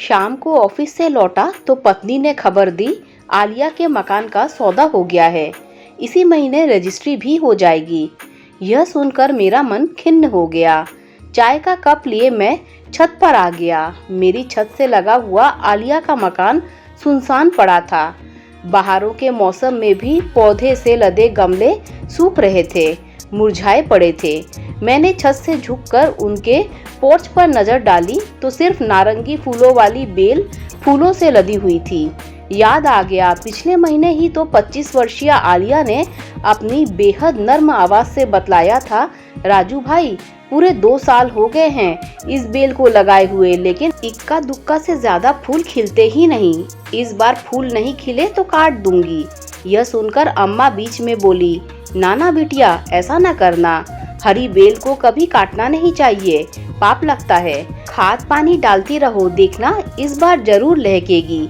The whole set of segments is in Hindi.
शाम को ऑफिस से लौटा तो पत्नी ने खबर दी, आलिया के मकान का सौदा हो गया है। इसी महीने रजिस्ट्री भी हो जाएगी। यह सुनकर मेरा मन खिन्न हो गया। चाय का कप लिए मैं छत पर आ गया। मेरी छत से लगा हुआ आलिया का मकान सुनसान पड़ा था। बहारों के मौसम में भी पौधे से लदे गमले सूख रहे थे, मुरझाए पड़े थे। मैंने छत से झुककर उनके पोर्च पर नजर डाली तो सिर्फ नारंगी फूलों वाली बेल फूलों से लदी हुई थी। याद आ गया, पिछले महीने ही तो 25 वर्षीय आलिया ने अपनी बेहद नर्म आवाज से बतलाया था, राजू भाई पूरे 2 साल हो गए हैं इस बेल को लगाए हुए, लेकिन इक्का दुक्का से ज्यादा फूल खिलते ही नहीं। इस बार फूल नहीं खिले तो काट दूंगी। यह सुनकर अम्मा बीच में बोली, नाना बिटिया ऐसा न करना, हरी बेल को कभी काटना नहीं चाहिए, पाप लगता है। खाद पानी डालती रहो, देखना इस बार जरूर लहकेगी।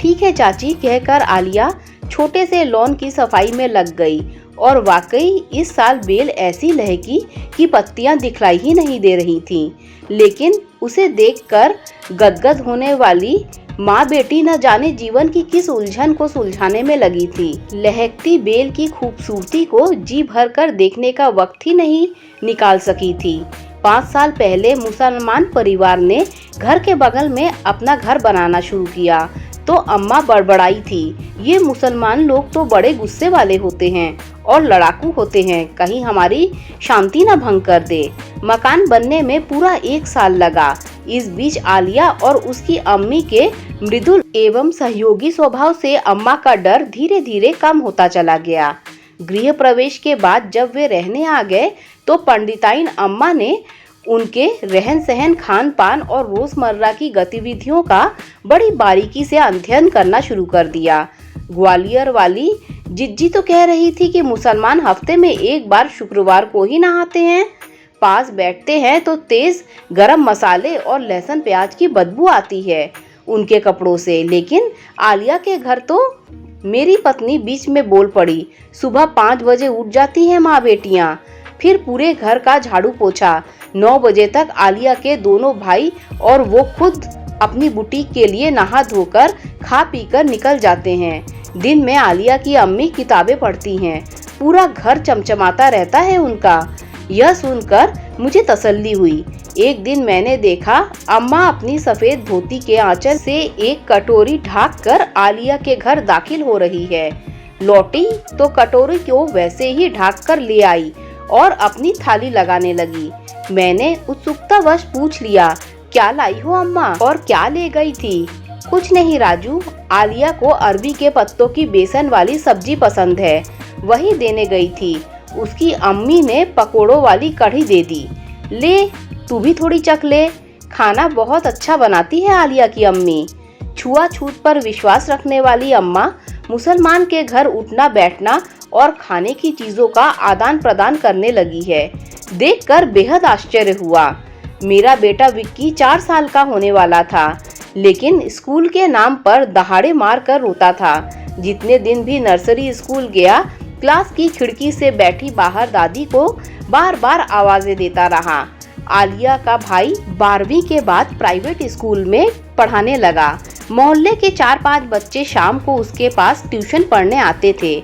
ठीक है चाची, कहकर आलिया छोटे से लॉन की सफाई में लग गई और वाकई इस साल बेल ऐसी लहकी कि पत्तियां दिखलाई ही नहीं दे रही थीं। लेकिन उसे देखकर गदगद होने वाली माँ बेटी न जाने जीवन की किस उलझन को सुलझाने में लगी थी। लहकती बेल की खूबसूरती को जी भर कर देखने का वक्त ही नहीं निकाल सकी थी। 5 साल पहले मुसलमान परिवार ने घर के बगल में अपना घर बनाना शुरू किया तो अम्मा बड़बड़ाई थी, ये मुसलमान लोग तो बड़े गुस्से वाले होते हैं और लड़ाकू होते हैं, कहीं हमारी शांति न भंग कर दे। मकान बनने में पूरा 1 साल लगा। इस बीच आलिया और उसकी अम्मी के मृदुल एवं सहयोगी स्वभाव से अम्मा का डर धीरे धीरे कम होता चला गया। गृह प्रवेश के बाद जब वे रहने आ गए तो पंडिताइन अम्मा ने उनके रहन सहन, खान पान और रोजमर्रा की गतिविधियों का बड़ी बारीकी से अध्ययन करना शुरू कर दिया। ग्वालियर वाली जिज्जी तो कह रही थी कि मुसलमान हफ्ते में 1 बार शुक्रवार को ही नहाते हैं। पास बैठते हैं तो तेज गरम मसाले और लहसुन प्याज की बदबू आती है उनके कपड़ों से। लेकिन आलिया के घर तो मेरी पत्नी बीच में बोल पड़ी, सुबह 5 बजे उठ जाती हैं माँ बेटियाँ, फिर पूरे घर का झाड़ू पोछा। 9 बजे तक आलिया के दोनों भाई और वो खुद अपनी बुटीक के लिए नहा धोकर खा पीकर निकल जाते हैं। दिन में आलिया की अम्मी किताबें पढ़ती हैं, पूरा घर चमचमाता रहता है उनका। यह सुनकर मुझे तसल्ली हुई। एक दिन मैंने देखा अम्मा अपनी सफेद धोती के आंचल से एक कटोरी ढाक कर आलिया के घर दाखिल हो रही है। लौटी तो कटोरी को वैसे ही ढाक कर ले आई और अपनी थाली लगाने लगी। मैंने उत्सुकतावश पूछ लिया, क्या लाई हो अम्मा और क्या ले गई थी? कुछ नहीं राजू, आलिया को अरबी के पत्तों की बेसन वाली सब्जी पसंद है, वही देने गई थी। उसकी अम्मी ने पकोड़ों वाली कढ़ी दे दी, ले तू भी थोड़ी चख ले, खाना बहुत अच्छा बनाती है आलिया की अम्मी। छुआछूत पर विश्वास रखने वाली अम्मा मुसलमान के घर उठना बैठना और खाने की चीजों का आदान प्रदान करने लगी है। देखकर बेहद आश्चर्य हुआ। मेरा बेटा विक्की 4 साल का होने वाला था, लेकिन स्कूल के नाम पर दहाड़े मार कर रोता था। जितने दिन भी नर्सरी स्कूल गया, क्लास की खिड़की से बैठी बाहर दादी को बार बार आवाजें देता रहा। आलिया का भाई 12वीं के बाद प्राइवेट स्कूल में पढ़ाने लगा। मोहल्ले के 4-5 बच्चे शाम को उसके पास ट्यूशन पढ़ने आते थे।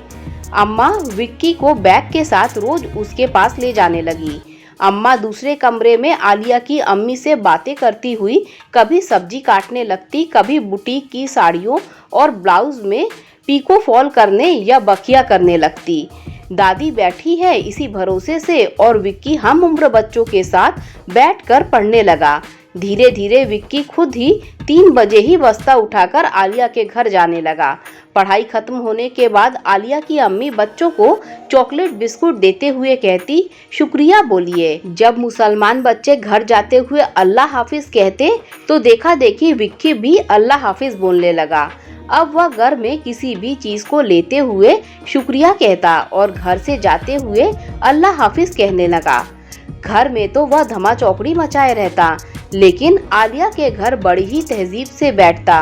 अम्मा विक्की को बैग के साथ रोज उसके पास ले जाने लगी। अम्मा दूसरे कमरे में आलिया की अम्मी से बातें करती हुई कभी सब्जी काटने लगती, कभी बुटीक की साड़ियों और ब्लाउज में पीको फॉल करने या बखिया करने लगती। दादी बैठी है इसी भरोसे से और विक्की हम उम्र बच्चों के साथ बैठकर पढ़ने लगा। धीरे धीरे विक्की खुद ही 3 बजे ही बस्ता उठाकर आलिया के घर जाने लगा। पढ़ाई खत्म होने के बाद आलिया की अम्मी बच्चों को चॉकलेट बिस्कुट देते हुए कहती, शुक्रिया बोलिए। जब मुसलमान बच्चे घर जाते हुए अल्लाह हाफिज कहते तो देखा देखी विक्की भी अल्लाह हाफिज बोलने लगा। अब वह घर में किसी भी चीज को लेते हुए शुक्रिया कहता और घर से जाते हुए अल्लाह हाफिज कहने लगा। घर में तो वह धमा चौकड़ी मचाए रहता, लेकिन आलिया के घर बड़ी ही तहजीब से बैठता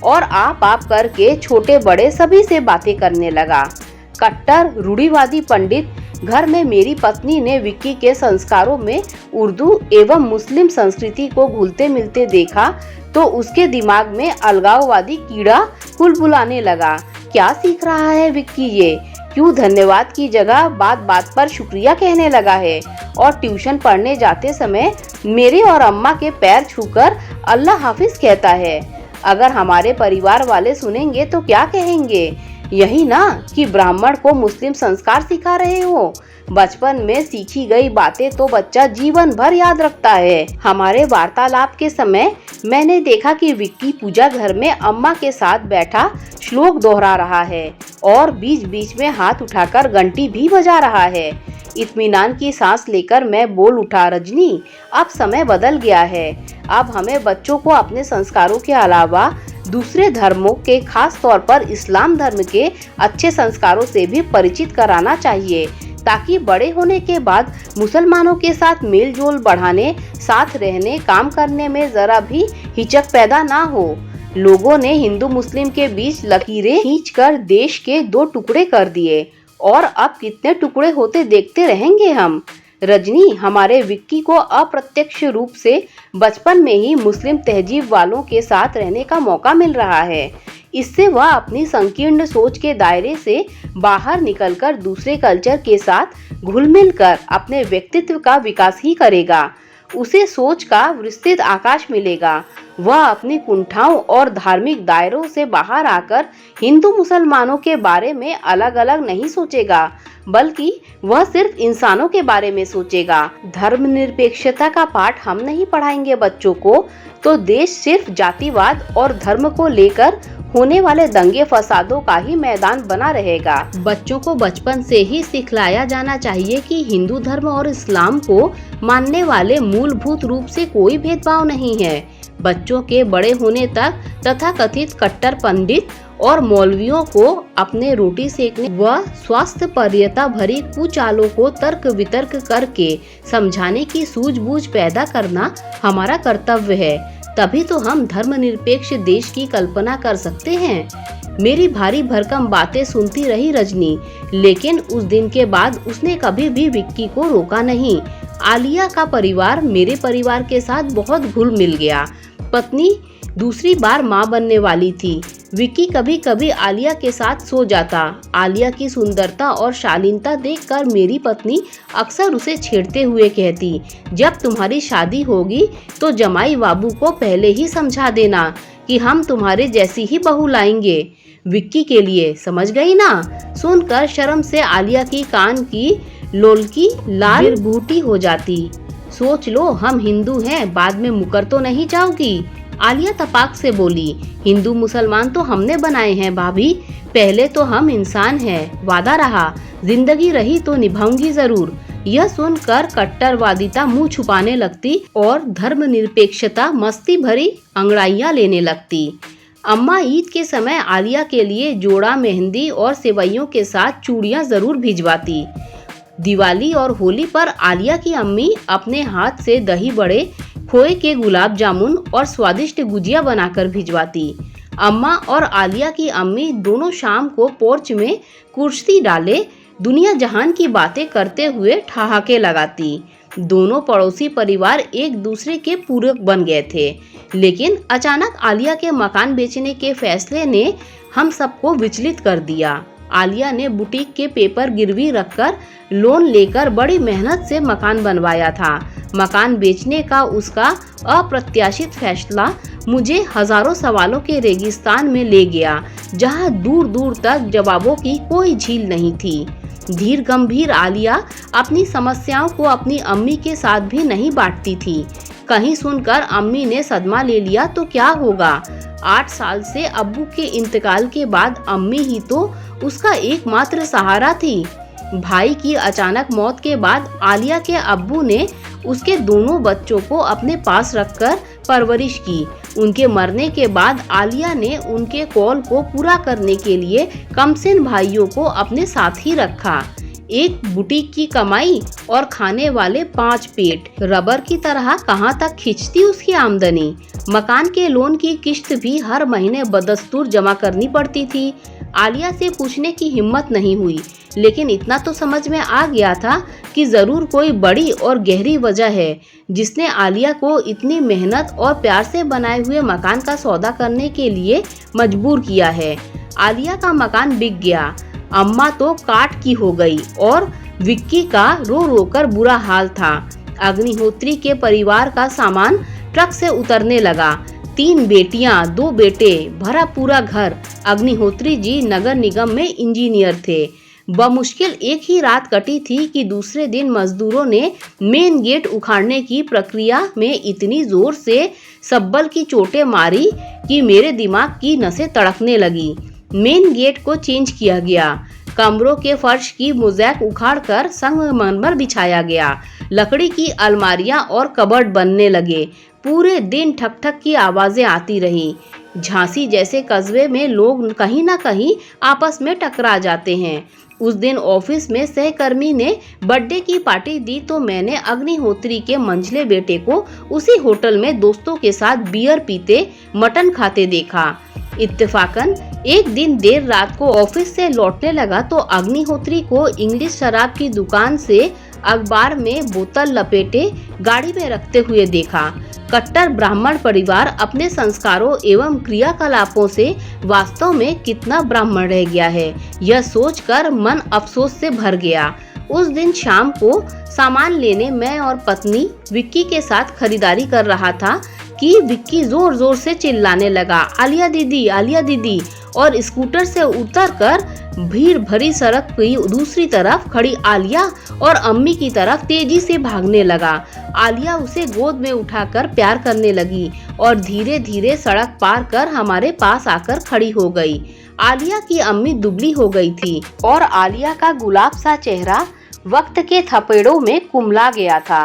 और आप करके छोटे बड़े सभी से बातें करने लगा। कट्टर रूढ़िवादी पंडित घर में मेरी पत्नी ने विक्की के संस्कारों में उर्दू एवं मुस्लिम संस्कृति को घुलते मिलते देखा तो उसके दिमाग में अलगाववादी कीड़ा कुलबुलाने लगा। क्या सीख रहा है विक्की ये? क्यों धन्यवाद की जगह बात बात पर शुक्रिया कहने लगा है और ट्यूशन पढ़ने जाते समय मेरे और अम्मा के पैर छूकर अल्लाह हाफिज कहता है। अगर हमारे परिवार वाले सुनेंगे तो क्या कहेंगे? यही ना कि ब्राह्मण को मुस्लिम संस्कार सिखा रहे हो। बचपन में सीखी गई बातें तो बच्चा जीवन भर याद रखता है। हमारे वार्तालाप के समय मैंने देखा कि विक्की पूजा घर में अम्मा के साथ बैठा श्लोक दोहरा रहा है और बीच बीच में हाथ उठाकर घंटी भी बजा रहा है। इत्मीनान की सांस लेकर मैं बोल उठा, रजनी, अब समय बदल गया है। अब हमें बच्चों को अपने संस्कारों के अलावा दूसरे धर्मों के, खास तौर पर इस्लाम धर्म के अच्छे संस्कारों से भी परिचित कराना चाहिए, ताकि बड़े होने के बाद मुसलमानों के साथ मेल जोल बढ़ाने, साथ रहने, काम करने में जरा भी हिचक पैदा ना हो। लोगों ने हिंदू मुस्लिम के बीच लकीरें खींचकर देश के 2 टुकड़े कर दिए और अब कितने टुकड़े होते देखते रहेंगे हम। रजनी, हमारे विक्की को अप्रत्यक्ष रूप से बचपन में ही मुस्लिम तहजीब वालों के साथ रहने का मौका मिल रहा है। इससे वह अपनी संकीर्ण सोच के दायरे से बाहर निकलकर दूसरे कल्चर के साथ घुल मिल कर अपने व्यक्तित्व का विकास ही करेगा। उसे सोच का विस्तृत आकाश मिलेगा। वह अपनी कुंठाओं और धार्मिक दायरों से बाहर आकर हिंदू मुसलमानों के बारे में अलग अलग नहीं सोचेगा, बल्कि वह सिर्फ इंसानों के बारे में सोचेगा। धर्मनिरपेक्षता का पाठ हम नहीं पढ़ाएंगे बच्चों को तो देश सिर्फ जातिवाद और धर्म को लेकर होने वाले दंगे फसादों का ही मैदान बना रहेगा। बच्चों को बचपन से ही सिखलाया जाना चाहिए कि हिंदू धर्म और इस्लाम को मानने वाले मूलभूत रूप से कोई भेदभाव नहीं है। बच्चों के बड़े होने तक तथाकथित कट्टर पंडित और मौलवियों को अपने रोटी सेकने व स्वास्थ्यपरता भरी कुचालों को तर्क वितर्क करके समझाने की सूझबूझ पैदा करना हमारा कर्तव्य है। तभी तो हम धर्मनिरपेक्ष देश की कल्पना कर सकते हैं। मेरी भारी भरकम बातें सुनती रही रजनी, लेकिन उस दिन के बाद उसने कभी भी विक्की को रोका नहीं। आलिया का परिवार मेरे परिवार के साथ बहुत घुल मिल गया। पत्नी दूसरी बार मां बनने वाली थी। विक्की कभी कभी आलिया के साथ सो जाता। आलिया की सुंदरता और शालीनता देखकर मेरी पत्नी अक्सर उसे छेड़ते हुए कहती, जब तुम्हारी शादी होगी तो जमाई बाबू को पहले ही समझा देना कि हम तुम्हारे जैसी ही बहू लाएंगे विक्की के लिए, समझ गई ना? सुनकर शर्म से आलिया की कान की लोलकी लाल बूटी हो जाती। सोच लो, हम हिंदू हैं, बाद में मुकर तो नहीं जाओगी? आलिया तपाक से बोली, हिंदू मुसलमान तो हमने बनाए हैं भाभी, पहले तो हम इंसान हैं। वादा रहा, जिंदगी रही तो निभाऊंगी जरूर। यह सुनकर कट्टरवादिता मुंह छुपाने लगती और धर्मनिरपेक्षता मस्ती भरी अंगड़ाइयां लेने लगती। अम्मा ईद के समय आलिया के लिए जोड़ा मेहंदी और सेवइयों के साथ चूड़ियां जरूर भिजवाती। दिवाली और होली पर आलिया की अम्मी अपने हाथ से दही बड़े, खोए के गुलाब जामुन और स्वादिष्ट गुजिया बनाकर भिजवाती। अम्मा और आलिया की अम्मी दोनों शाम को पोर्च में कुर्सी डाले दुनिया जहान की बातें करते हुए ठहाके लगाती। दोनों पड़ोसी परिवार एक दूसरे के पूरक बन गए थे, लेकिन अचानक आलिया के मकान बेचने के फैसले ने हम सबको विचलित कर दिया। आलिया ने बुटीक के पेपर गिरवी रखकर लोन लेकर बड़ी मेहनत से मकान बनवाया था। मकान बेचने का उसका अप्रत्याशित फैसला मुझे हजारों सवालों के रेगिस्तान में ले गया, जहां दूर दूर तक जवाबों की कोई झील नहीं थी। धीर गंभीर आलिया अपनी समस्याओं को अपनी अम्मी के साथ भी नहीं बांटती थी। कहीं सुनकर अम्मी ने सदमा ले लिया तो क्या होगा? 8 साल से अब्बू के इंतकाल के बाद अम्मी ही तो उसका एकमात्र सहारा थी। भाई की अचानक मौत के बाद आलिया के अब्बू ने उसके दोनों बच्चों को अपने पास रखकर परवरिश की। उनके मरने के बाद आलिया ने उनके कॉल को पूरा करने के लिए कमसिन भाइयों को अपने साथ ही रखा। एक बुटीक की कमाई और खाने वाले 5 पेट, रबर की तरह कहां तक खिंचती उसकी आमदनी। मकान के लोन की किश्त भी हर महीने बदस्तूर जमा करनी पड़ती थी। आलिया से पूछने की हिम्मत नहीं हुई, लेकिन इतना तो समझ में आ गया था कि जरूर कोई बड़ी और गहरी वजह है जिसने आलिया को इतनी मेहनत और प्यार से बनाए हुए मकान का सौदा करने के लिए मजबूर किया है। आलिया का मकान बिक गया। अम्मा तो काट की हो गई और विक्की का रो रो कर बुरा हाल था। अग्निहोत्री के परिवार का सामान ट्रक से उतरने लगा। 3 बेटियां, 2 बेटे, भरा पूरा घर। अग्निहोत्री जी नगर निगम में इंजीनियर थे। बमुश्किल एक ही रात कटी थी कि दूसरे दिन मजदूरों ने मेन गेट उखाड़ने की प्रक्रिया में इतनी जोर से सब्बल की चोटें मारी कि मेरे दिमाग की नसें तड़कने लगी। मेन गेट को चेंज किया गया। कमरों के फर्श की मोज़ैक उखाड़कर संगमरमर बिछाया गया। लकड़ी की अलमारियां और कबर्ड बनने लगे। पूरे दिन ठक ठक की आवाजें आती रही। झांसी जैसे कस्बे में लोग कहीं ना कहीं आपस में टकरा जाते हैं। उस दिन ऑफिस में सहकर्मी ने बर्थडे की पार्टी दी तो मैंने अग्निहोत्री के मंझले बेटे को उसी होटल में दोस्तों के साथ बियर पीते, मटन खाते देखा। इत्तेफाकन एक दिन देर रात को ऑफिस से लौटने लगा तो अग्निहोत्री को इंग्लिश शराब की दुकान से अखबार में बोतल लपेटे गाड़ी में रखते हुए देखा। कट्टर ब्राह्मण परिवार अपने संस्कारों एवं क्रियाकलापों से वास्तव में कितना ब्राह्मण रह गया है, यह सोचकर मन अफसोस से भर गया। उस दिन शाम को सामान लेने मैं और पत्नी विक्की के साथ खरीदारी कर रहा था कि विक्की जोर जोर से चिल्लाने लगा, आलिया दीदी, आलिया दीदी, और स्कूटर से उतरकर भीड़ भरी सड़क की दूसरी तरफ खड़ी आलिया और अम्मी की तरफ तेजी से भागने लगा। आलिया उसे गोद में उठाकर प्यार करने लगी और धीरे धीरे सड़क पार कर हमारे पास आकर खड़ी हो गई। आलिया की अम्मी दुबली हो गई थी और आलिया का गुलाब सा चेहरा वक्त के थपेड़ों में कुम्हला गया था।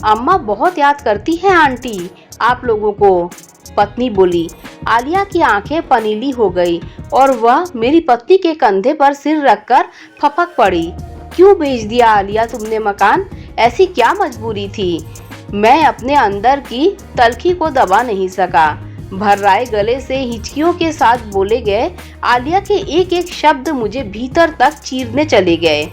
अम्मा बहुत याद करती हैं आंटी आप लोगों को, पत्नी बोली। आलिया की आंखें पनीली हो गई और वह मेरी पत्नी के कंधे पर सिर रखकर फपक पड़ी। क्यों बेच दिया आलिया तुमने मकान? ऐसी क्या मजबूरी थी? मैं अपने अंदर की तलखी को दबा नहीं सका। भर्राए गले से हिचकियों के साथ बोले गए आलिया के एक एक शब्द मुझे भीतर तक चीरने चले गए।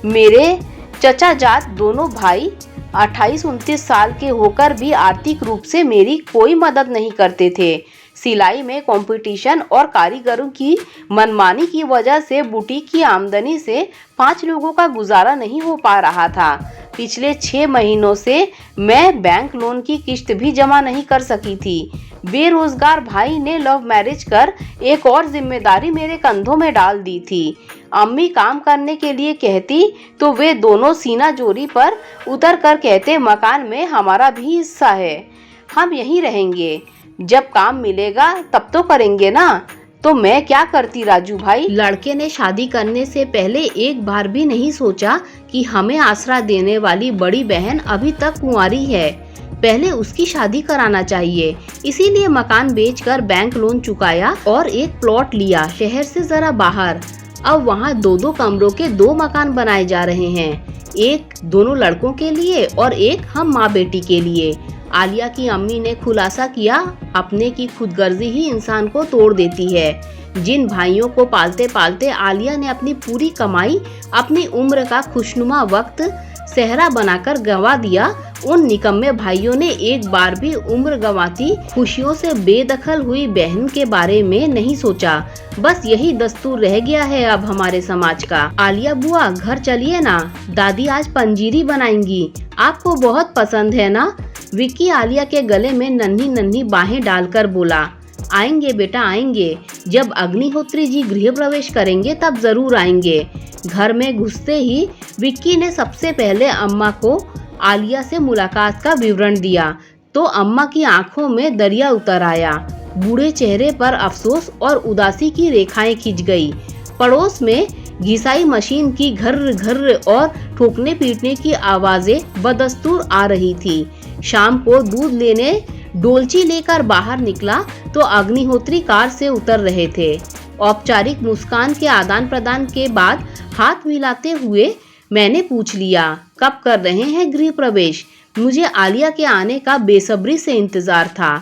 मेरे चचा जात दोनों भाई 28-29 साल के होकर भी आर्थिक रूप से मेरी कोई मदद नहीं करते थे। सिलाई में कंपटीशन और कारीगरों की मनमानी की वजह से बुटीक की आमदनी से 5 लोगों का गुजारा नहीं हो पा रहा था। पिछले 6 महीनों से मैं बैंक लोन की किश्त भी जमा नहीं कर सकी थी। बेरोजगार भाई ने लव मैरिज कर एक और जिम्मेदारी मेरे कंधों में डाल दी थी। अम्मी काम करने के लिए कहती तो वे दोनों सीना जोरी पर उतर कर कहते, मकान में हमारा भी हिस्सा है, हम यहीं रहेंगे, जब काम मिलेगा तब तो करेंगे ना। तो मैं क्या करती राजू भाई? लड़के ने शादी करने से पहले एक बार भी नहीं सोचा कि हमें आसरा देने वाली बड़ी बहन अभी तक कुंवारी है, पहले उसकी शादी कराना चाहिए। इसीलिए मकान बेचकर बैंक लोन चुकाया और एक प्लॉट लिया शहर से जरा बाहर। अब वहाँ 2-2 कमरों के 2 मकान बनाए जा रहे हैं, एक दोनों लड़कों के लिए और एक हम माँ बेटी के लिए। आलिया की अम्मी ने खुलासा किया, अपने की खुदगर्जी ही इंसान को तोड़ देती है। जिन भाइयों को पालते पालते आलिया ने अपनी पूरी कमाई, अपनी उम्र का खुशनुमा वक्त सेहरा बनाकर गंवा दिया, उन निकम्मे भाइयों ने एक बार भी उम्र गंवाती खुशियों से बेदखल हुई बहन के बारे में नहीं सोचा। बस यही दस्तूर रह गया है अब हमारे समाज का। आलिया बुआ घर चलिए ना, दादी आज पंजीरी बनाएंगी, आपको बहुत पसंद है ना। विक्की आलिया के गले में नन्ही नन्ही बाहें डालकर बोला, आएंगे बेटा आएंगे, जब अग्निहोत्री जी गृह प्रवेश करेंगे तब जरूर आएंगे। घर में घुसते ही विक्की ने सबसे पहले अम्मा को आलिया से मुलाकात का विवरण दिया तो अम्मा की आंखों में दरिया उतर आया। बूढ़े चेहरे पर अफसोस और उदासी की रेखाएं खिंच गई। पड़ोस में घिसाई मशीन की घर्र घर्र और ठोकने पीटने की आवाजें बदस्तूर आ रही थी। शाम को दूध लेने डोलची लेकर बाहर निकला तो अग्निहोत्री कार से उतर रहे थे। औपचारिक मुस्कान के आदान प्रदान के बाद हाथ मिलाते हुए मैंने पूछ लिया, कब कर रहे हैं गृह प्रवेश? मुझे आलिया के आने का बेसब्री से इंतजार था।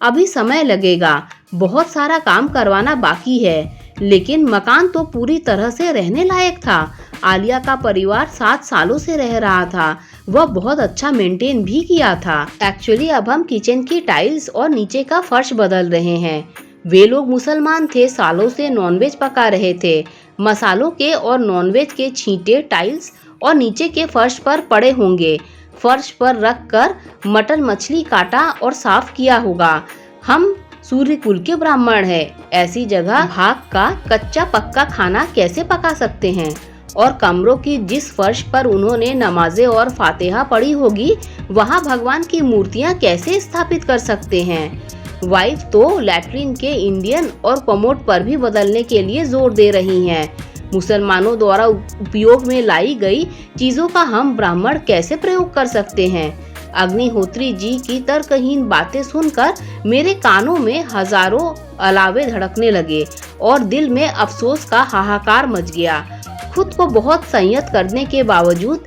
अभी समय लगेगा, बहुत सारा काम करवाना बाकी है, लेकिन मकान तो पूरी तरह से रहने लायक था। आलिया का परिवार 7 सालों से रह रहा था। वह बहुत अच्छा मेंटेन भी किया था। एक्चुअली अब हम किचन की टाइल्स और नीचे का फर्श बदल रहे हैं। वे लोग मुसलमान थे, सालों से नॉनवेज पका रहे थे। मसालों के और नॉनवेज के छींटे टाइल्स और नीचे के फर्श पर पड़े होंगे। फर्श पर रखकर मटन मछली काटा और साफ किया होगा। हम सूर्य कुल के ब्राह्मण हैं। ऐसी जगह भाग का कच्चा पक्का खाना कैसे पका सकते हैं? और कमरों की जिस फर्श पर उन्होंने नमाजें और फातिहा पढ़ी होगी, वहां भगवान की मूर्तियां कैसे स्थापित कर सकते हैं? वाइफ तो लैट्रिन के इंडियन और कमोड पर भी बदलने के लिए जोर दे रही हैं। मुसलमानों द्वारा उपयोग में लाई गई चीजों का हम ब्राह्मण कैसे प्रयोग कर सकते हैं? अग्निहोत्री जी की तर्कहीन बातें सुनकर मेरे कानों में हजारों अलावे धड़कने लगे और दिल में अफसोस का हाहाकार मच गया। खुद को बहुत संयत करने के बावजूद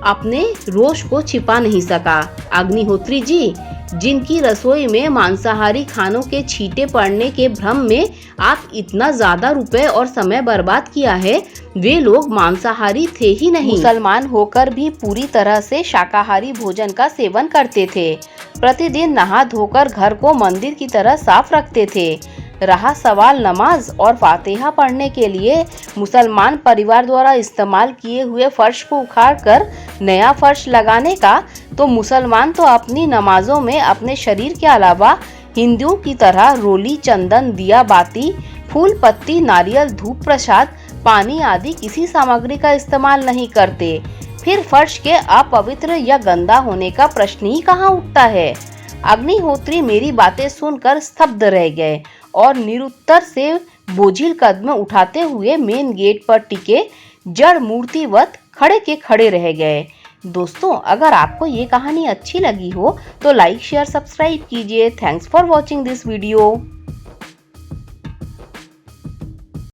अपने रोष को छिपा नहीं सका। अग्निहोत्री जी, जिनकी रसोई में मांसाहारी खानों के छींटे पड़ने के भ्रम में आप इतना ज्यादा रुपए और समय बर्बाद किया है, वे लोग मांसाहारी थे ही नहीं, मुसलमान होकर भी पूरी तरह से शाकाहारी भोजन का सेवन करते थे। प्रतिदिन नहा धोकर घर को मंदिर की तरह साफ रखते थे। रहा सवाल नमाज और फातिहा पढ़ने के लिए मुसलमान परिवार द्वारा इस्तेमाल किए हुए फर्श को उखाड़कर नया फर्श लगाने का, तो मुसलमान तो अपनी नमाजों में अपने शरीर के अलावा हिंदुओं की तरह रोली, चंदन, दिया बाती, फूल पत्ती, नारियल, धूप प्रसाद, पानी आदि किसी सामग्री का इस्तेमाल नहीं करते। फिर फर्श के अपवित्र या गंदा होने का प्रश्न ही कहाँ उठता है? अग्निहोत्री मेरी बातें सुनकर स्तब्ध रह गए और निरुत्तर से बोझिल कदम उठाते हुए मेन गेट पर टिके जड़ मूर्तिवत खड़े के खड़े रह गए। दोस्तों, अगर आपको ये कहानी अच्छी लगी हो तो लाइक, शेयर, सब्सक्राइब कीजिए। Thanks for watching this video.